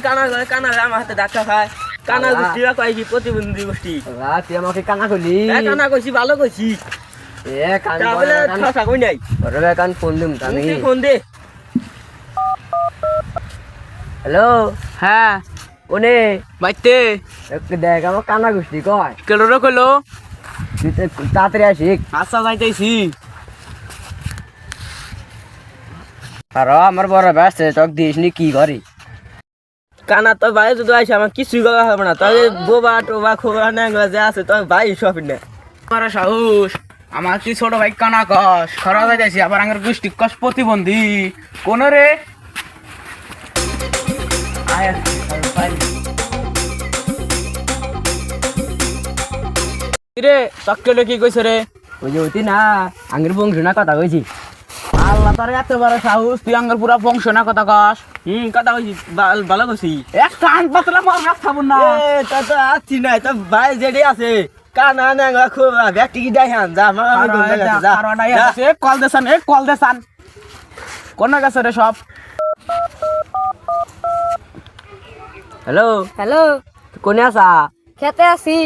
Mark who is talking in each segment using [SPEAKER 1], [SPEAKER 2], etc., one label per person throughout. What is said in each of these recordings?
[SPEAKER 1] কানা কানা আমার হাতে ধাক্কা খায় কানা গোষ্ঠী বা কয় কি প্রতিবন্ধী গোষ্ঠী
[SPEAKER 2] তুই আমাকে কানা করলি
[SPEAKER 1] কানা কইছি ভালো কইছি তাহলে ঠসা কই নাই
[SPEAKER 2] কান ফোন দিম আমি
[SPEAKER 1] তুই ফোন দে
[SPEAKER 2] হ্যালো
[SPEAKER 3] হ্যাঁ
[SPEAKER 2] কোনে
[SPEAKER 3] বাইতে
[SPEAKER 2] একটু দেখ আমার কানা গোষ্ঠী কয়
[SPEAKER 3] কেলো রে কইলো
[SPEAKER 2] তুই তাড়াতাড়ি আসিক
[SPEAKER 3] আচ্ছা যাইতেছি
[SPEAKER 2] আর আমার বড় ব্যস্ত চক দিস নি কি করি
[SPEAKER 1] কানা তো ভাই যদি আসে আমার কিছুই করা হবে না তবে বোবা টোবা খোবা ন্যাংলা যে আছে তো ভাই সব না
[SPEAKER 3] আমার সাহস আমার তুই ছোট ভাই কানা কস খরা যাইতেছি আবার আমার গোষ্ঠী কস প্রতিবন্ধী কোন রে আয় রে চক্কলে কি কইছ রে
[SPEAKER 2] ওই যে অতি না আঙ্গের বংশ না কথা কইছি
[SPEAKER 3] আল্লাহ তার এত বড় সাহস তুই আঙ্গার পুরা বংশ না কথা কস
[SPEAKER 1] কথা কইছি ভালো কইছি
[SPEAKER 3] এক কান পাতলা মার রাখ খাবো না
[SPEAKER 1] তা তো আছি নাই তো ভাই যেটি আছে কানা ন্যাংলা খোবা ব্যক্তি কি দেখান যা
[SPEAKER 3] কল দেসান কল দেসান কোন গেছে রে সব
[SPEAKER 2] হ্যালো
[SPEAKER 4] হ্যালো
[SPEAKER 2] কোনে আসা
[SPEAKER 4] খেতে আছি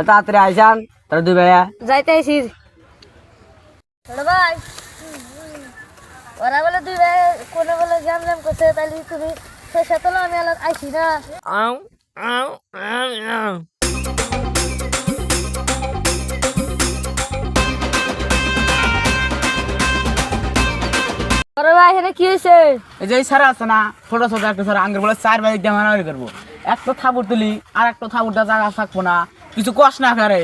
[SPEAKER 2] তাড়াতাড়ি আইসান তোরা দুই ভাইয়া
[SPEAKER 4] যাইতে আইছি ছোট ভাই ওরা বলে দুই ভাই কোনে বলে জাম জাম করছে তাহলে তুমি সে সাথে আমি আইছি না
[SPEAKER 1] আউ আউ আউ
[SPEAKER 4] ছোট ভাই এখানে কি হয়েছে
[SPEAKER 3] এই যে সারা আছে না ছোট ছোট একটা সারা আঙ্গের বলে 4 বাজে দিয়ে মারামারি করবো একটা থাবুর তুলি আর একটা থাবুরটা জায়গা থাকবো না কিছু কষ না করে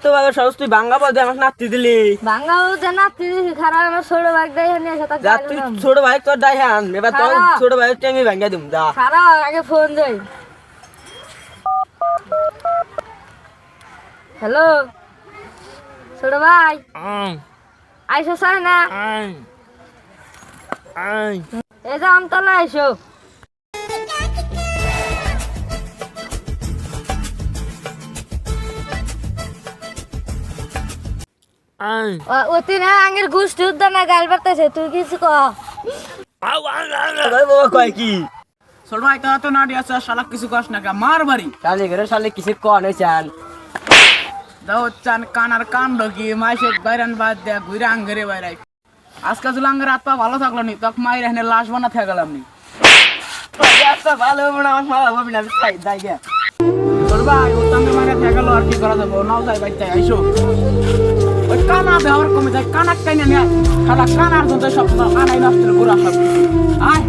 [SPEAKER 1] তো বাবা সহজ তুই বাঙ্গা বল দে আমাকে নাতি দিলি
[SPEAKER 4] ভাঙ্গা যে না তুই খারাপ আমার ছোট ভাই দেয় এখানে এসে
[SPEAKER 1] যা তুই ছোট ভাই তোর দাইহান এবার তোর
[SPEAKER 4] খারাপ।
[SPEAKER 1] ছোট ভাই টেঙ্গি ভাঙ্গা দিম যা
[SPEAKER 4] খারাপ আগে ফোন দেই হ্যালো ছোট ভাই আইসো স্যার না এই যে আমতলা আইসো অতি না আঙের গুষ্টি উদ্যান না গাল বাড়তেছে তুই কিছু কহ
[SPEAKER 1] বাবা কয় কি
[SPEAKER 3] ছোট ভাই তো নাটি আছে শালা কিছু কষ না কে মার বাড়ি
[SPEAKER 2] শালি করে শালি কিছু কন চান
[SPEAKER 3] দাও চান কানার কাণ্ড কি মাইসে বাইরান বাদ দেয়া ঘুরে আঙ্গেরে বাইরাই আজকে যদি আঙ্গের হাত পা ভালো থাকলো নি তখন মায়ের এখানে লাশ বানা থেকে গেলাম নি
[SPEAKER 1] ভালো হবে না আমার মা ভাবি না আমি খাই যাই গে
[SPEAKER 3] ছোট ভাই ও তাঙ্গে মায়ের থেকে গেল আর কি করা যাবো নাও যাই বাইতে আইসো ওই কানা ব্যবহার কমে যায় কানা কাইনে নিয়ে খালা কানার জন্য সব কানাই নষ্ট করে সব আয়